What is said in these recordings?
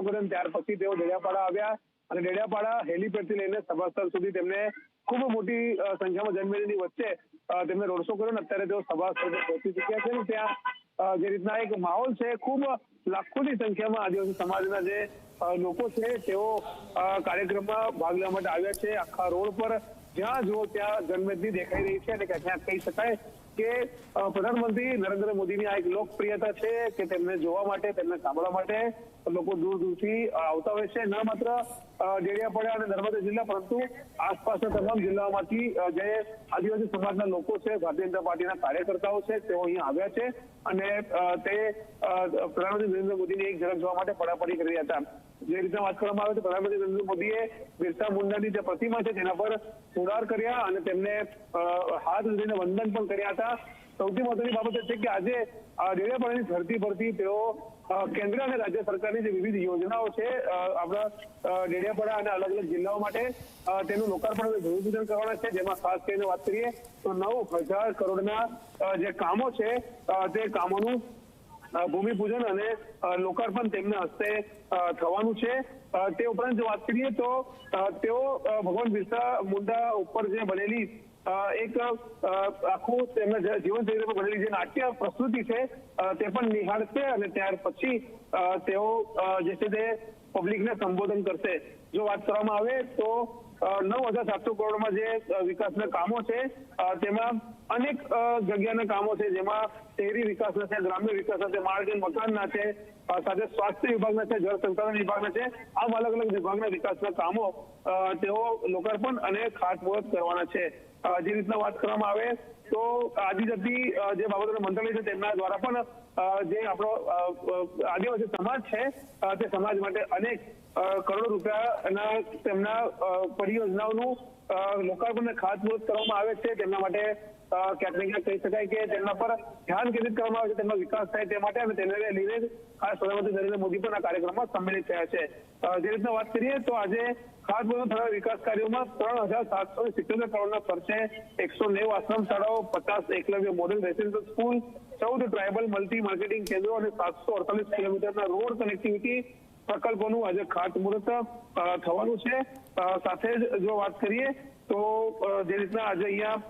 નાસ્તો કર્યો ત્યાર પછી તેઓ ડેડિયાપાડા આવ્યા અને ડેડિયાપાડા હેલીપેડથી લઈને સભાસ્થળ સુધી તેમને ખૂબ મોટી સંખ્યામાં જનમેદની વચ્ચે તેમને રોડ શો કર્યો. અત્યારે તેઓ સભાસ્થળ પહોંચી ચુક્યા છે. ત્યાં જે રીતના એક માહોલ છે, ખૂબ લાખોની સંખ્યામાં આદિવાસી સમાજના જે લોકો છે તેઓ કાર્યક્રમમાં ભાગ લેવા માટે આવ્યા છે. આખા રોડ પર જ્યાં જુઓ ત્યાં જનમેદની દેખાઈ રહી છે અને ક્યાંક કહી શકાય કે પ્રધાનમંત્રી નરેન્દ્ર મોદીની આ એક લોકપ્રિયતા છે કે તેમને જોવા માટે, તેમને સાંભળવા માટે લોકો દૂર દૂરથી આવતા હોય છે. ન માત્ર ડેડિયાપાડા અને નર્મદા જિલ્લા પરંતુ આસપાસના તમામ જિલ્લાઓમાંથી જે આદિવાસી સમાજના લોકો છે, ભારતીય જનતા પાર્ટીના કાર્યકર્તાઓ છે, તેઓ અહીંયા આવ્યા છે અને તે પ્રધાનમંત્રી નરેન્દ્ર મોદીની એક ઝલક જોવા માટે પડાપડી કરી રહ્યા હતા. જે રીતે વાત કરવામાં આવે તો પ્રધાનમંત્રી નરેન્દ્ર મોદીએ બિરસા મુંડાની જે પ્રતિમા છે તેના પર પુરાર કર્યા અને તેમને હાથ જોડીને વંદન પણ કર્યા હતા. સૌથી મહત્વની બાબત એ છે કે આજે ડેડિયાપાડાની ધરતી પરથી તેઓ કેન્દ્ર અને રાજ્ય સરકારની જે વિવિધ યોજનાઓ છે આપણા ડેડિયાપાડા અને અલગ અલગ જિલ્લાઓ માટે તેનું લોકાર્પણ અને ભૂમિપૂજન કરવાના છે. જેમાં ખાસ કરીને વાત કરીએ તો 9,000 કરોડના જે કામો છે તે કામોનું ભૂમિપૂજન અને લોકાર્પણ તેમના હસ્તે થવાનું છે. તે ઉપરાંત જો વાત કરીએ તો તેઓ ભગવાન બિરસા મુંડા ઉપર જે બનેલી એક આખું તેમના જીવનચરિત્ર પર બનેલી જે નાટ્ય પ્રસ્તુતિ છે તે પણ નિહાળશે અને ત્યાર પછી તેઓ જે છે તે પબ્લિકને સંબોધન કરશે. જો વાત કરવામાં આવે તો 9,700 કરોડમાં જે વિકાસના કામો છે તેમાં અનેક જગ્યાના કામો છે, જેમાં શહેરી વિકાસના છે, ગ્રામ્ય વિકાસના છે, માર્ગ અને મકાનના છે, સાથે સ્વાસ્થ્ય વિભાગના છે, જળ સંસાધન વિભાગના છે. આમ અલગ અલગ વિભાગના વિકાસના કામો તેઓ લોકાર્પણ અને ખાતમુહૂર્ત કરવાના છે. જે રીતના વાત કરવામાં આવે તો આદિજાતિ જે બાબતોના મંત્રાલય છે તેમના દ્વારા પણ જે આપણો આદિવાસી સમાજ છે તે સમાજ માટે અનેક કરોડો રૂપિયાના તેમના પરિયોજનાઓનું લોકાર્પણ અને ખાતમુહૂર્ત કરવામાં આવે છે. તેમના માટે ક્યાંક ને ક્યાંક કહી શકાય કે તેમના પર ધ્યાન કેન્દ્રિત કરવામાં આવે છે, તેમનો વિકાસ થાય તે માટે અને તેને લઈને ખાસ પ્રધાનમંત્રી નરેન્દ્ર મોદી પણ આ કાર્યક્રમમાં સંમેલિત થયા છે. જે રીતના વાત કરીએ તો આજે ખાતમુહૂર્ત થનારા વિકાસ કાર્યોમાં 3,777 કરોડના ખર્ચે 190 આશ્રમ શાળાઓ, 50 Eklavya model residential school, 14 tribal multi marketing કેન્દ્રો અને 748 કિલોમીટરના રોડ કનેક્ટિવિટી પ્રકલ્પોનું આજે ખાતમુહૂર્ત થવાનું છે. સાથે જ જો વાત કરીએ તો જે રીતના આજે અહીંયા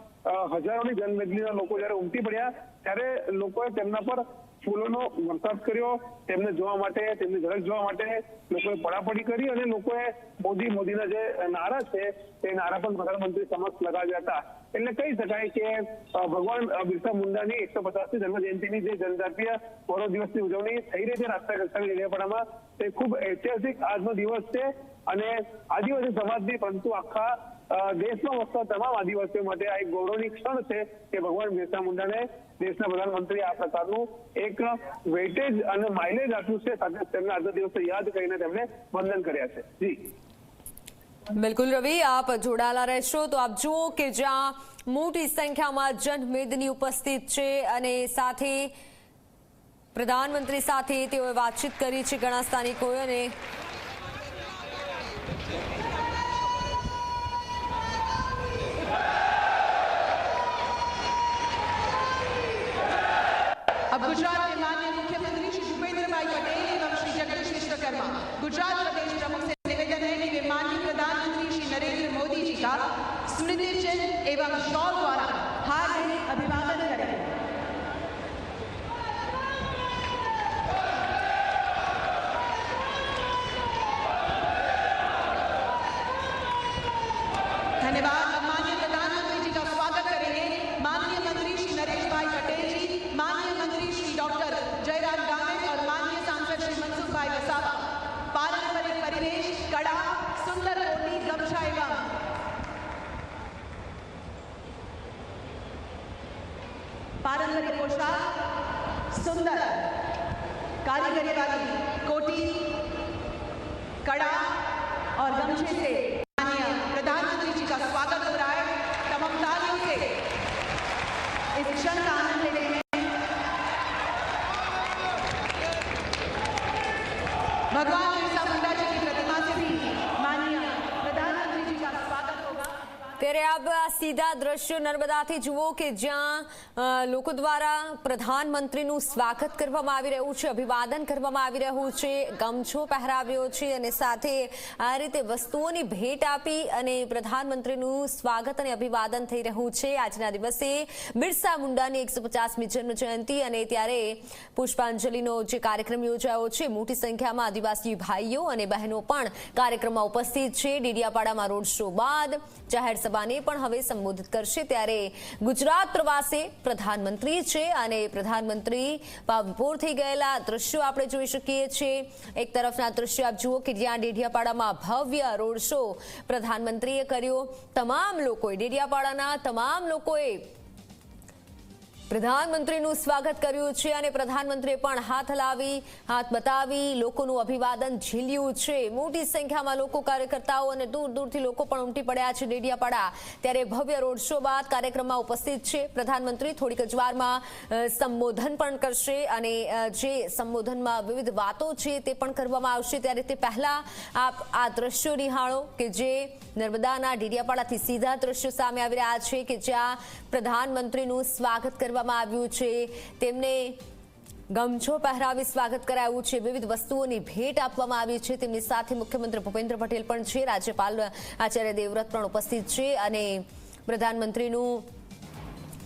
હજારોની જનમેદનીના લોકો જયારે ઉમટી પડ્યા ત્યારે લોકોએ તેમના પર ફૂલોનો વરસાદ કર્યો. તેમને જોવા માટે, તેમની ઝલક જોવા માટે લોકોએ પડાપડી કરી અને લોકોએ મોદીના જે નારા છે તે નારા પણ પ્રધાનમંત્રી સમક્ષ લગાવ્યા હતા. એટલે કહી શકાય કે ભગવાન બિરસા મુંડાની 150મી જન્મ જયંતિની જે જનજાતીય ગૌરવ દિવસની ઉજવણી થઈ રહી છે રાષ્ટ્રીય કક્ષાની ડેડિયાપાડામાં, તે ખૂબ ઐતિહાસિક આજનો દિવસ છે અને આદિવાસી સમાજની પરંતુ આખા દેશમાં વસતા તમામ આદિવાસીઓ માટે આ એક ગૌરવની ક્ષણ છે કે ભગવાન બિરસા મુંડાને દેશના પ્રધાનમંત્રી આ પ્રકારનું એક વેઇટેજ અને માઇલેજ આપ્યું છે. સાથે તેમના આજના દિવસે યાદ કરીને તેમને વંદન કર્યા છે. જી બિલકુલ રવિ, આપ જોડાયેલા રહેશો તો આપ જુઓ કે જ્યાં મોટી સંખ્યામાં જનમેદની ઉપસ્થિત છે અને સાથે પ્રધાનમંત્રી સાથે તેઓએ વાતચીત કરી છે ઘણા સ્થાનિકોએ અને अब गुजरात के माननीय मुख्यमंत्री श्री भूपेंद्रभाई पटेल एवं श्री जगदीश विश्वकर्मा गुजरात प्रदेश प्रमुख से निवेदन है कि वे माननीय प्रधानमंत्री श्री नरेंद्र मोदी जी का स्मृति चिन्ह एवं शॉल द्वारा हार रहे अभिवादन करें. धन्यवाद. माननीय प्रधानमंत्री जी का स्वागत करेंगे माननीय मंत्री श्री नरेश भाई पटेल जी, माननीय मंत्री श्री डॉक्टर जयराम गावित और माननीय सांसद श्री मनसुख भाई वसावा. पारंपरिक परिवेश, कड़ा, सुंदर कोटी, गमछा एवं पारंपरिक पोशाक, सुंदर कारीगरी वाली कोटी, कड़ा और गमछे से माननीय प्रधानमंत्री जी का स्वागत हो रहा है. तमाम तालियों से इस क्षण का आनंद लेते हैं. भगवान बिरसा मुंडा जी की प्रतिमा से भी माननीय प्रधानमंत्री जी का स्वागत होगा. ત્યારે આપ આ સીધા દ્રશ્યો નર્મદાથી જુઓ કે જ્યાં લોકો દ્વારા પ્રધાનમંત્રીનું સ્વાગત કરવામાં આવી રહ્યું છે, અભિવાદન કરવામાં આવી રહ્યું છે, ગમછો પહેરાવ્યો છે અને સાથે આ રીતે વસ્તુઓની ભેટ આપી અને પ્રધાનમંત્રીનું સ્વાગત અને અભિવાદન થઈ રહ્યું છે આજના દિવસે બિરસા મુંડાની 150મી જન્મ જયંતિ અને ત્યારે પુષ્પાંજલિનો જે કાર્યક્રમ યોજાયો છે, મોટી સંખ્યામાં આદિવાસી ભાઈઓ અને બહેનો પણ કાર્યક્રમમાં ઉપસ્થિત છે। ડેડિયાપાડામાં રોડ શો બાદ જાહેર સભાને પણ હવે સંબોધિત કરશે ત્યારે ગુજરાત પ્રવાસે પ્રધાનમંત્રી છે અને પ્રધાનમંત્રી પાવપોર થઈ ગયેલા દ્રશ્યો આપણે જોઈ શકીએ છીએ। એક તરફના દ્રશ્યો આપ જુઓ કે જ્યાં ડેડિયાપાડામાં ભવ્ય રોડ શો પ્રધાનમંત્રીએ કર્યો, તમામ લોકોએ ડેડિયાપાડાના તમામ લોકોએ પ્રધાનમંત્રીનું સ્વાગત કર્યું છે અને પ્રધાનમંત્રીએ પણ હાથ હલાવી, હાથ બતાવી લોકોનું અભિવાદન ઝીલ્યું છે। મોટી સંખ્યામાં લોકો, કાર્યકર્તાઓ અને દૂર દૂરથી લોકો પણ ઉમટી પડ્યા છે ડેડિયાપાડા। ત્યારે ભવ્ય રોડ શો બાદ કાર્યક્રમમાં ઉપસ્થિત છે પ્રધાનમંત્રી। થોડીક જ વારમાં સંબોધન પણ કરશે અને જે સંબોધનમાં વિવિધ વાતો છે તે પણ કરવામાં આવશે। ત્યારે તે પહેલા આપ આ દ્રશ્યો નિહાળો કે જે નર્મદાના ડેડિયાપાડાથી સીધા દ્રશ્યો સામે આવી રહ્યા છે કે જ્યાં પ્રધાનમંત્રીનું સ્વાગત કરવામાં આવ્યું છે, તેમને ગમછો પહેરાવી સ્વાગત કરાયું છે, વિવિધ વસ્તુઓની ભેટ આપવામાં આવી છે। તેમની સાથે મુખ્યમંત્રી ભૂપેન્દ્ર પટેલ પણ છે, રાજ્યપાલ આચાર્ય દેવવ્રત પણ ઉપસ્થિત છે અને પ્રધાનમંત્રીનું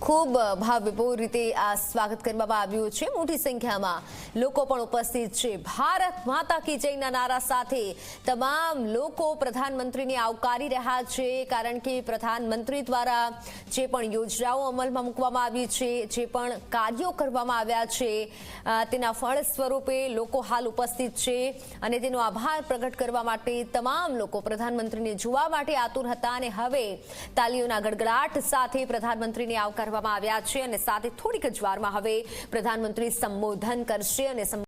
ખૂબ ભાવભીર રીતે આ સ્વાગત કરવામાં આવ્યું છે। મોટી સંખ્યામાં લોકો પણ ઉપસ્થિત છે। ભારત માતા કી જયના નારા સાથે તમામ લોકો પ્રધાનમંત્રીને આવકારી રહ્યા છે કારણ કે પ્રધાનમંત્રી દ્વારા જે પણ યોજનાઓ અમલમાં મૂકવામાં આવી છે, જે પણ કાર્યો કરવામાં આવ્યા છે તેના ફળ સ્વરૂપે લોકો હાલ ઉપસ્થિત છે અને તેનો આભાર પ્રગટ કરવા માટે તમામ લોકો પ્રધાનમંત્રીને જોવા માટે આતુર હતા અને હવે તાલીઓના ગડગડાટ સાથે પ્રધાનમંત્રીને આવકાર આવ્યા છે અને સાથે થોડીક જ વારમાં હવે પ્રધાનમંત્રી સંબોધન કરશે અને